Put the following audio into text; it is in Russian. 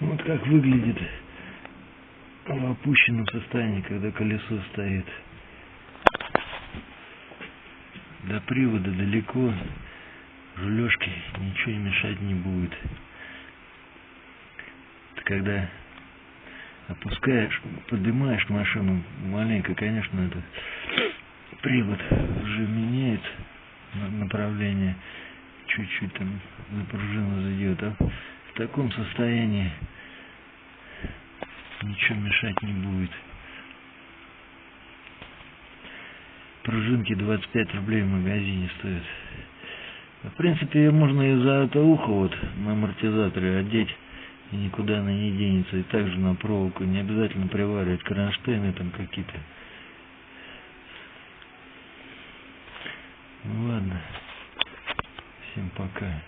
Вот как выглядит в опущенном состоянии, когда колесо стоит. До привода далеко, рулежке ничего не мешать не будет. Ты когда опускаешь, поднимаешь машину маленько, конечно, это привод уже меняет направление, чуть-чуть там за пружину зайдет, а в таком состоянии ничего мешать не будет. Пружинки 25 рублей в магазине стоят. В принципе, ее можно и за это ухо вот на амортизаторе одеть, и никуда она не денется. И также на проволоку не обязательно приваривать кронштейны там какие-то. Ну ладно, всем пока.